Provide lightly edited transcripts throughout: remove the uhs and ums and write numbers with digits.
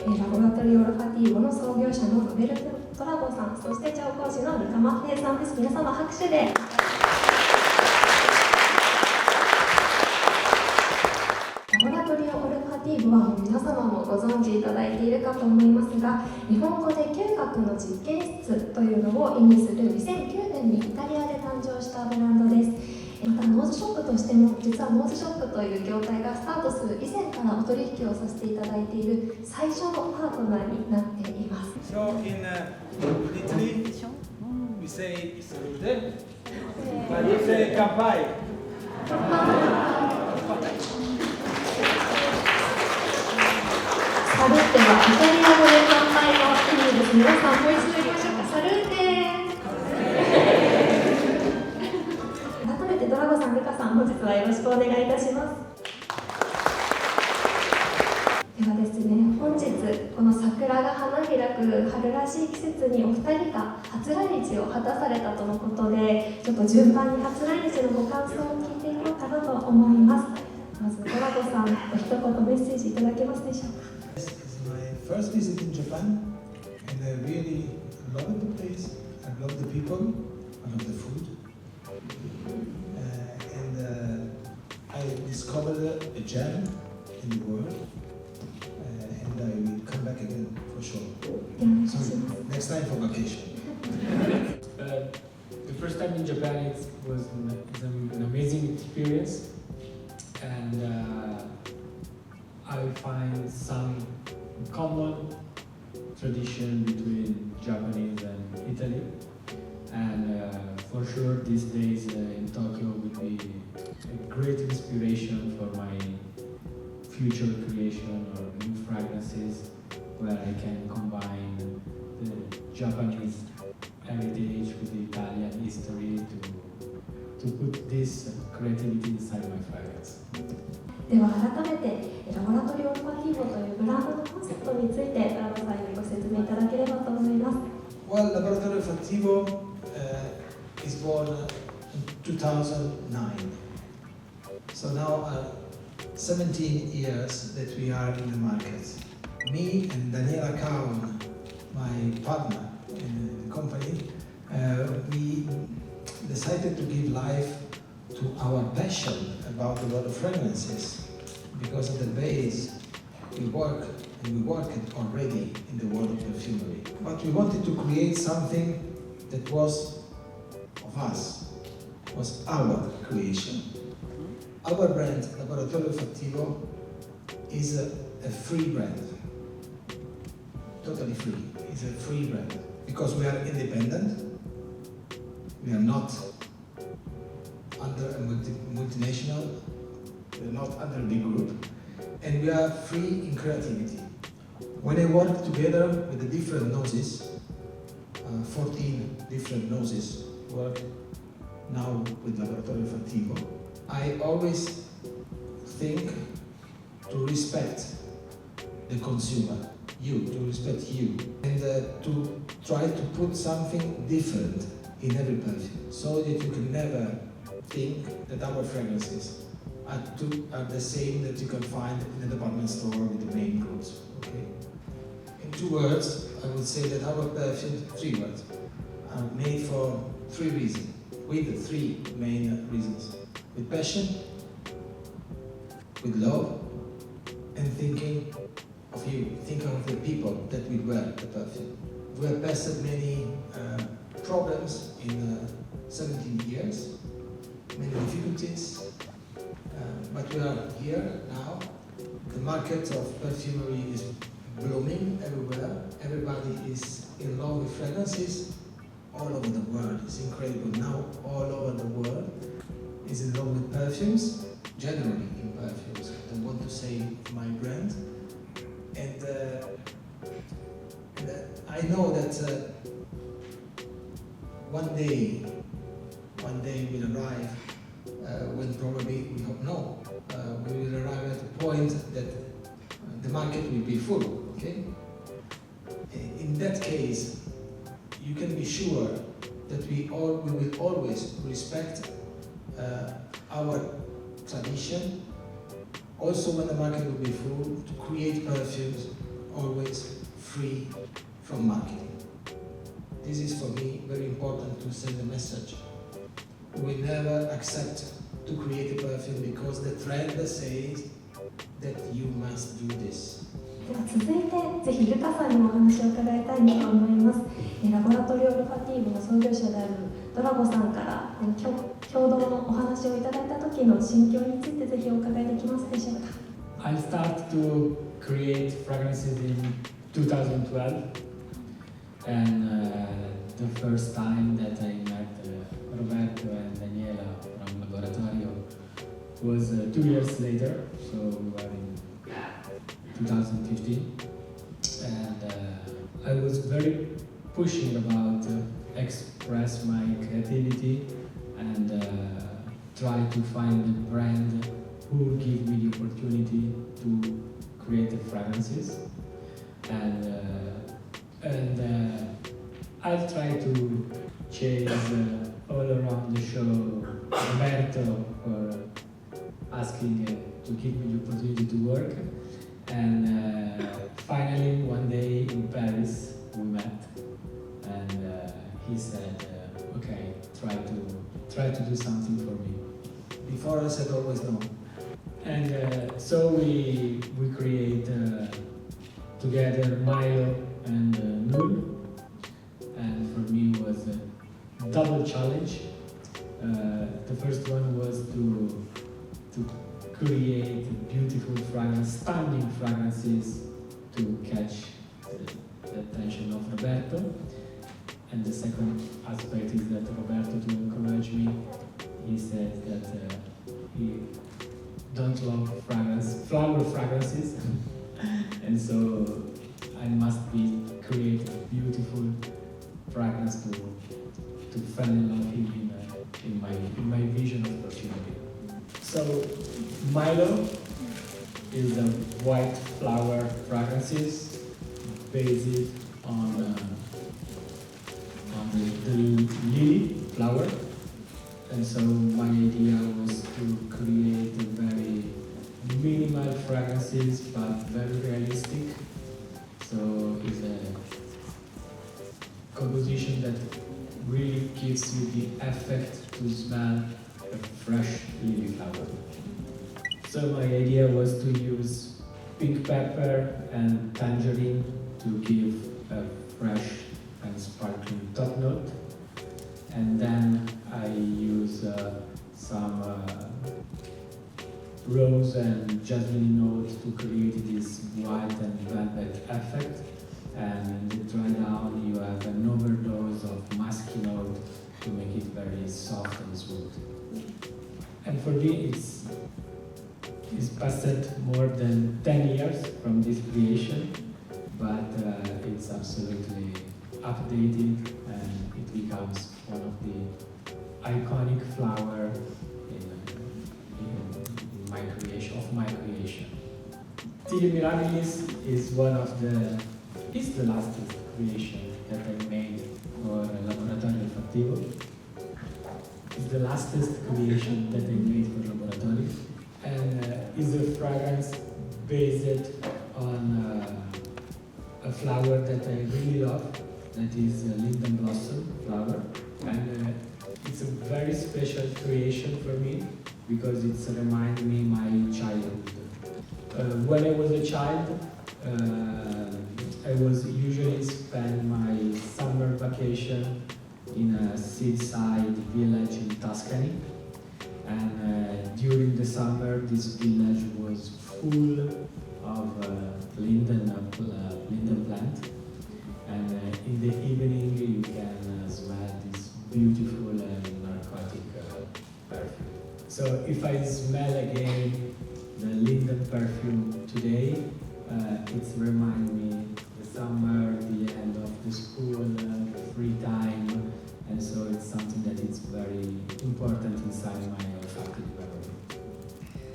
ラボラトリオオルファティーボの創業者のロベルト・ドラゴさん、そして調香師のマッフェイさんです。皆様拍手で。ラボラトリオオルファティーボは皆様もご存知いただいているかと思いますが、日本語で嗅覚の実験室というのを意味する2009年にイタリアで誕生したブランドです。またノーズショップとしても、実はノーズショップという業態がスタートする以前からお取引をさせていただいている最初のパートナーになっています。So in Italy, we say salute, but you say kanpai. サルーテはイタリア語で乾杯の意味です。皆さんもう一度言いましょうか。サルーテ改めてドラゴさん、ルカさん、本日はよろしくお願いいたします。ではですね、本日この桜が花開く春らしい季節にお二人が初来日を果たされたとのことで、ちょっと順番に初来日のご感想を聞いていこうかなと思います。まずドラゴさん、お一言メッセージいただけますでしょうか。This is my first visit in Japan, and I really love the place. I love the people. I love the food. I discovered a gem in the world, and I will come back again for sure. So next time for vacation. The first time in Japan it was an amazing experience, and I find some common tradition between Japanese and Italy, and for sure these days in Tokyo would be a great inspiration for my future creation or new fragrances where I can combine the Japanese heritage with the Italian history to put this creativity inside my fragrance. では改めてラボラトリオオルファティーボというブランドのコンセプトについてドラゴさんにご説明いただければと思います。Well, Laboratorio Olfattivo is born in 2009. So now 17 years that we are in the market. Me and Vanhera, my partner in the company, we decided to give life to our passion about the world of fragrances, because at the base we work already in the world of perfumery. But we wanted to create something that was of us, was our creation. Our brand, Laboratorio Olfattivo, is a free brand, totally free. It's a free brand because we are independent. We are not under a multinational. We are not under a big group, and we are free in creativity. When I work together with the different noses, 14 different noses work now with Laboratorio Olfattivo, I always think to respect the consumer, to respect you, and to try to put something different in every perfume, so that you can never think that our fragrances are the same that you can find in a department store with the main goods. Okay? In 2 words, I would say that our perfumes, 3 words, are made for 3 reasons, with 3 main reasons: with passion, with love, and thinking of you, thinking of the people that will wear the perfume. We have passed many problems in 17 years, many difficulties, but we are here now. The market of perfumery is blooming everywhere. Everybody is in love with fragrances all over the world. It's incredible. Now all over the world is in love with perfumes, generally in perfumes. I don't want to say my brand. And I know that one day will arrive when probably, we hope no, we will arrive at a point that the market will be full, okay? In that case, you can be sure that we will always respect our tradition, also when the market will be full, to create perfumes always free from marketing. This is for me very important to send a message. We never accept to create a perfume because the trend says that you must do this. では続いて、ぜひルカさんにもお話を伺いたいなと思います。ラボラトリオ・オルファティーボの創業者であるドラゴさんから共同のお話をいただいた時の心境についてぜひお伺いできますでしょうか。I started to create fragrances in 2012, and the first time that I met Roberto and Daniela from Laboratorio was 2 years later, so we were in 2015, and I was very pushing about express my creativity and try to find a brand who will give me the opportunity to create the fragrances, and I'll try to chase all around the show Roberto for asking to give me the opportunity to work, and finally one day in Paris we met, and he said, okay, try to do something for me. Before I said always no. And so we create together Milo and Null, and for me it was a double challenge. The first one was to create beautiful fragrances, stunning fragrances to catch the attention of Roberto. And the second aspect is that Roberto, to encourage me, he said that he don't love flower fragrances, and so I must create a beautiful fragrance to fall in love in my vision of perfumery. So Milo is a white flower fragrances based on the lily flower. And so my idea was to create a very minimal fragrances but very realistic. So it's a composition that really gives you the effect to smell a fresh lily flower. So my idea was to use pink pepper and tangerine to give a fresh and sparkling top note. And then I use some rose and jasmine notes to create this white and velvet effect. And in the dry down you have an overdose of musky note to make it very soft and smooth. And for me it's passed more than 10 years from this creation, but it's absolutely updated and it becomes one of the iconic flower in my creation. Tilio Mirabilis is the last creation that I made for Laboratorio Olfattivo. It's the last creation that I made for Laboratorio, and is a fragrance based on a flower that I really love, that is linden blossom flower, and it's a very special creation for me because it reminds me my childhood. When I was a child, I was usually spend my summer vacation in a seaside village in Tuscany, and during the summer this village was full of linden plant, and in the evening you can smell this beautiful and narcotic perfume. So if I smell again the linden perfume today, it reminds me the summer, the end of the school, free time, and so it's something that is very important inside my olfactory memory.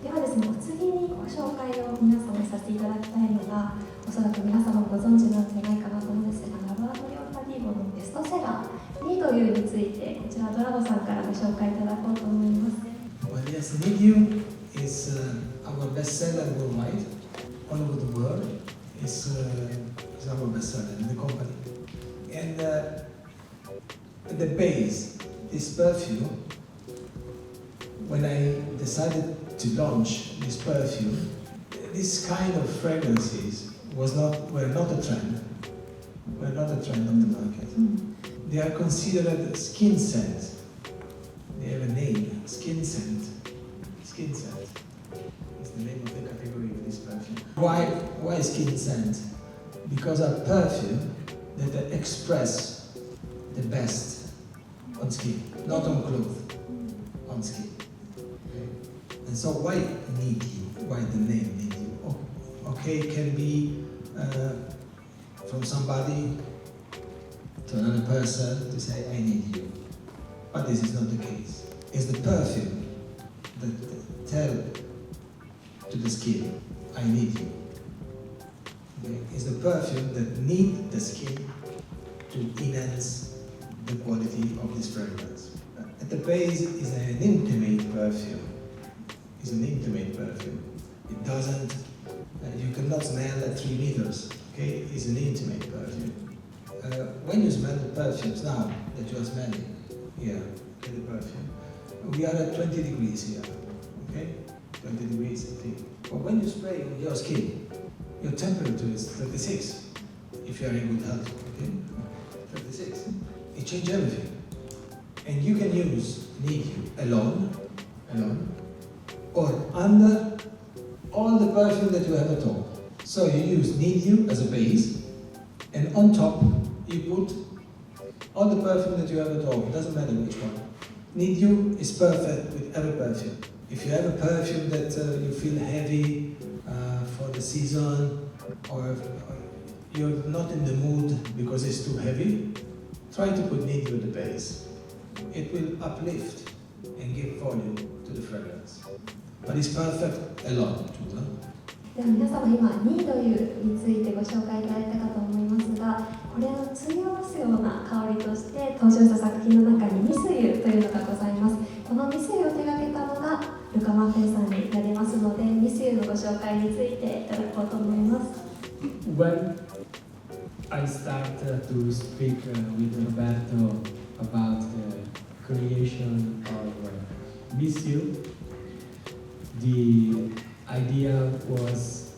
ではですね、お次にご紹介を皆様にさせていただきたいのが、おそらく皆様ご存知なんじゃないかなと思うんですが、ラボラトリオ・オルファティーボのベストセラー2というについて、こちらドラゴさんからご紹介いただこうと思います。Well, yes, Tilio is our bestseller worldwide, all over the world. It's our bestseller in the company. And the base, this perfume, when I decided to launch this perfume, this kind of fragrances were not a trend. Were not a trend on the market. They are considered skin scent. They have a name, skin scent. Skin scent is the name of the category of this perfume. Why skin scent? Because a perfume that express the best on skin, not on clothes, on skin. Okay? And so why need you? Why the name need you? Okay, it can be from somebody to another person to say, I need you. But this is not the case. It's the perfume that tell to the skin, I need you. Okay? It's the perfume that need the skin to enhance the quality of this fragrance. At the base is an intimate perfume. It's an intimate perfume. It doesn't, you cannot smell at 3 meters. Okay, it's an intimate perfume. When you smell the perfumes now that you are smelling here, okay, the perfume, we are at 20 degrees here. Okay, 20 degrees. But when you spray on your skin, your temperature is 36. If you are in good health, okay, 36. It changes everything. And you can use Need You alone, or under all the perfume that you have at home. So you use Need You as a base, and on top you put all the perfume that you have at home. It doesn't matter which one. Need You is perfect with every perfume. If you have a perfume that you feel heavy for the season, or you're not in the mood because it's too heavy, try to put Need You at the base. It will uplift and give volume to the fragrance. But it's perfect alone too. では皆様今ニードユについてご紹介いただいたかと思いますが、これを通用するような香りとして登場した作品の中にミスユというのがございます。このミスユを手掛けたのがルカ・マッフェイさんになりますので、ミスユのご紹介についていただこうと思います。When I started to speak with Roberto about the creation of Miss You, the idea was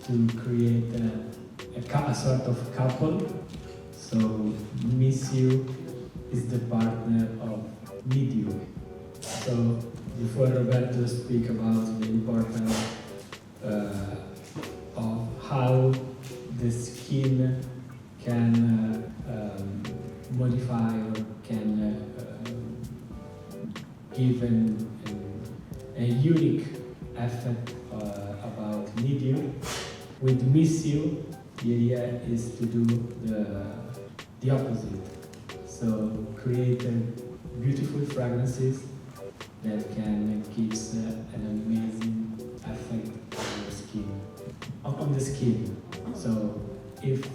to create a sort of couple. So Miss You is the partner of Need You. So before Roberto speak about the importance of how the skin can modify or can give a unique effect about Need You. With Miss You, the idea is to do the opposite. So create beautiful fragrances that can give an amazing effect on your skin, on the skin. So if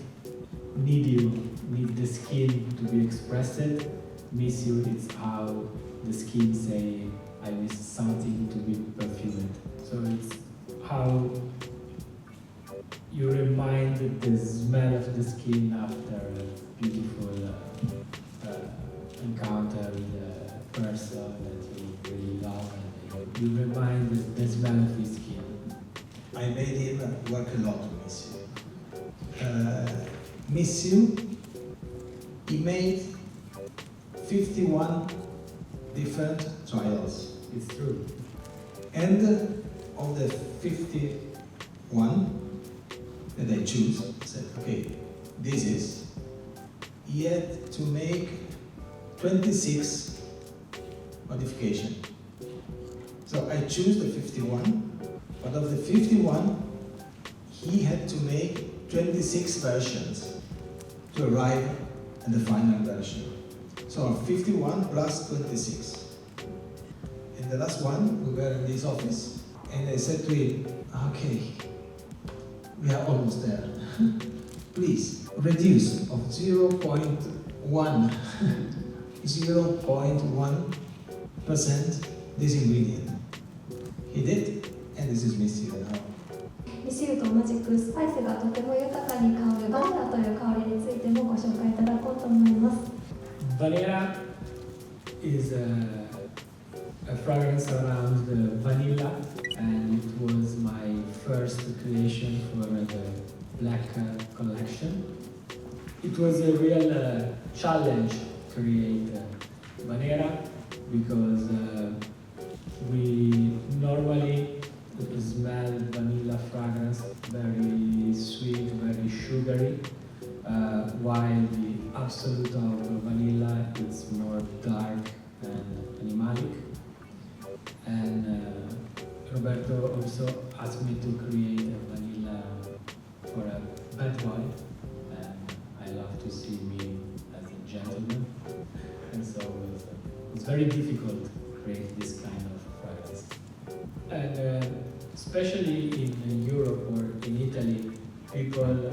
Need You need the skin to be expressed, Miss You is how the skin say, I miss something to be perfumed. So it's how you remind the smell of the skin after a beautiful encounter with a person that you really love, and you remind the smell of his skin. I made him work a lot with Miss You. Miss You, he made 51 different trials. It's true. And of the 51 that I choose, I said, okay, this is, he had to make 26 modifications. So I choose the 51, but of the 51, he had to make 26 versions to arrive at the final version. So 51 plus 26. And the last one, we were in this office, and I said to him, okay, we are almost there. Please reduce of 0.1, 0.1% this ingredient. He did, and this is Miss You now. シウと同じくスパイスがとても豊かに香るバニラという香りについてもご紹介いただこうと思います。Vanhera is a fragrance around the vanilla, and it was my first creation for the black collection. It was a real challenge to create Vanhera because we normally smell vanilla fragrance, very sweet, very sugary, while the absolute of vanilla is more dark and animalic. And Roberto also asked me to create a vanilla for a bad boy, and I love to see me as a gentleman, and so it's very difficult to create this kind of fragrance. And especially in Europe or in Italy, people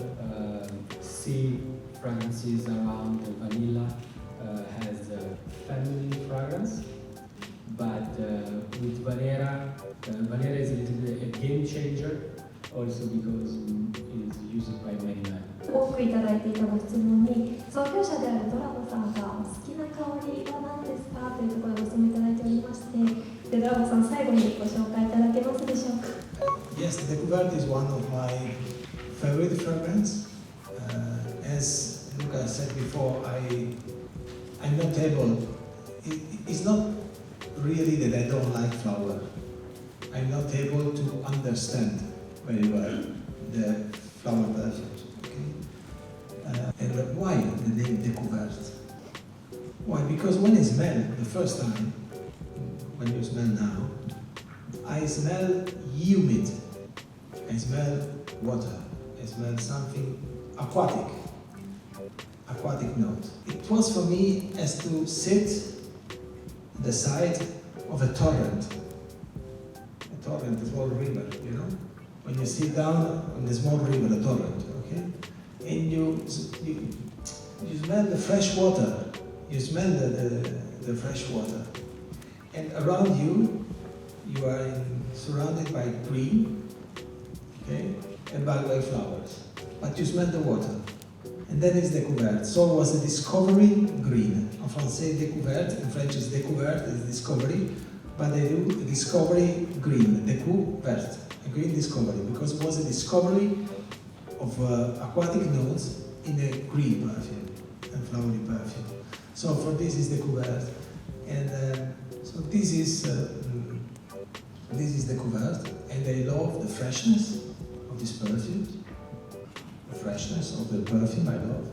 see fragrances around vanilla as a feminine fragrance, but with Vanhera, Vanhera is a little bit a game changer, also because it is used by many men. 多くいただいていたご質問に、創業者であるドラゴさんが好きな香りは何ですかというところでご質問いただいておりまして、でドラゴさん最後にご紹介いただけますでしょうか。Yes, Decobär is one of my favorite fragrance. As Luca said before, I'm not able. It's not really that I don't like flower. I'm not able to understand very well the flower perfumes. Okay? And why the name Decobär? Why? Because when I smell the first time, when you smell now, I smell humid. I smell water. I smell something aquatic note. It was for me as to sit at the side of a torrent. A torrent, a small river, you know? When you sit down on a small river, a torrent, okay? And you smell the fresh water. You smell the fresh water. And around you, you are surrounded by green, okay? And by flowers. But you smell the water. And that is Decobär. So it was a discovery green. En français, découverte. In French, is découverte, is discovery. But they do discovery green, découverte, a green discovery, because it was a discovery of aquatic notes in a green perfume, a flowery perfume. So for this is Decobert, and so this is Decobert, and I love the freshness of this perfume. The freshness of the perfume I love,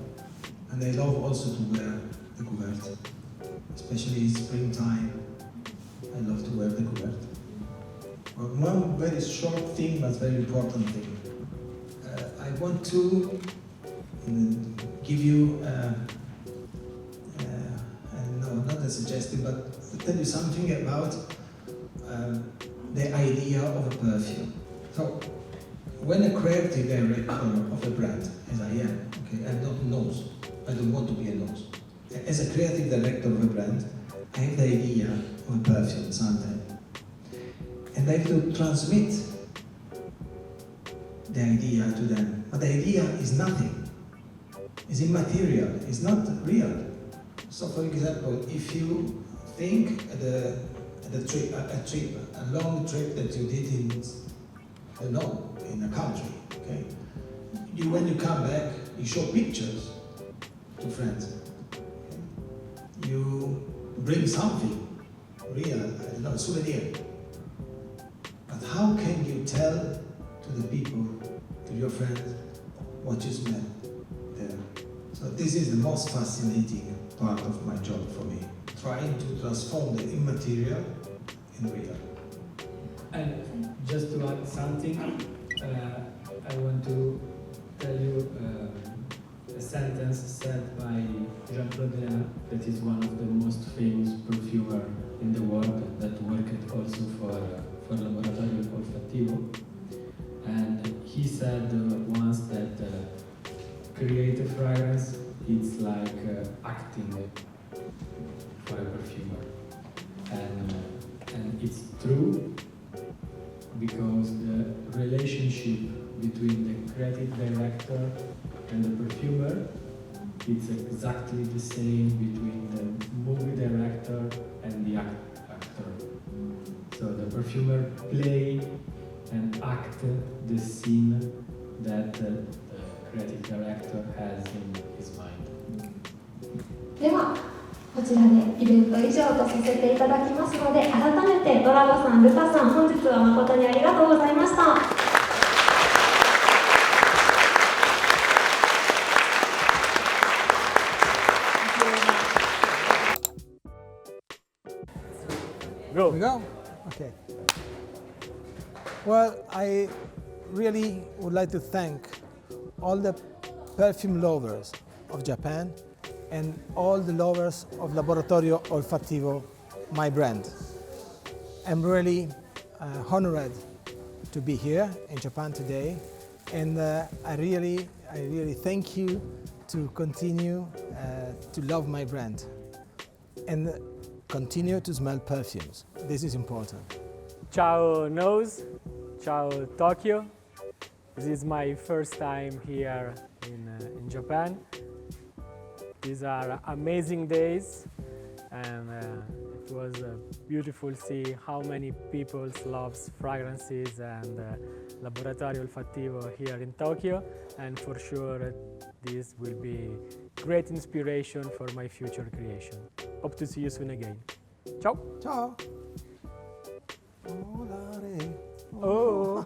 and I love also to wear Decobert, especially in springtime. I love to wear Decobert. But one very short thing, but very important thing. I want to give you, no, not a suggestion, but to tell you something about the idea of a perfume. So, when a creative director of a brand, as I am, okay, I'm not a nose, I don't want to be a nose. As a creative director of a brand, I have the idea of a perfume sometimes. And I have to transmit the idea to them. But the idea is nothing. It's immaterial, it's not real. So for example, if you think a long trip that you did in a country, okay? When you come back, you show pictures to friends. Okay? You bring something real, I don't know, a souvenir. But how can you tell to the people, to your friends, what you smell there? So this is the most fascinating part of my job for me, trying to transform the immaterial in real. And just to add something, I want to tell you a sentence said by Jean-Claude that is one of the most famous perfumer in the world, that worked also for Laboratorio Olfattivo. And he said once that create a fragrance, it's like acting for a perfumer. And it's true, because the relationship between the creative director and the perfumer. It's exactly the same between the movie director and the actor. So the perfumer play and act the scene that the creative director has in his mind. ではこちらでイベント以上とさせていただきますので、改めてドラゴさん、ルカさん、本日は誠にありがとうございました。Go. We go? Okay. Well, I really would like to thank all the perfume lovers of Japan and all the lovers of Laboratorio Olfattivo, my brand. I'm really honored to be here in Japan today, and I really thank you to continue to love my brand and continue to smell perfumes. This is important. Ciao Nose, ciao Tokyo. This is my first time here in Japan. These are amazing days, and it was beautiful to see how many people love fragrances and Laboratorio Olfattivo here in Tokyo, and for sure this will be great inspiration for my future creation. Hope to see you soon again. Ciao! Ciao! Oh!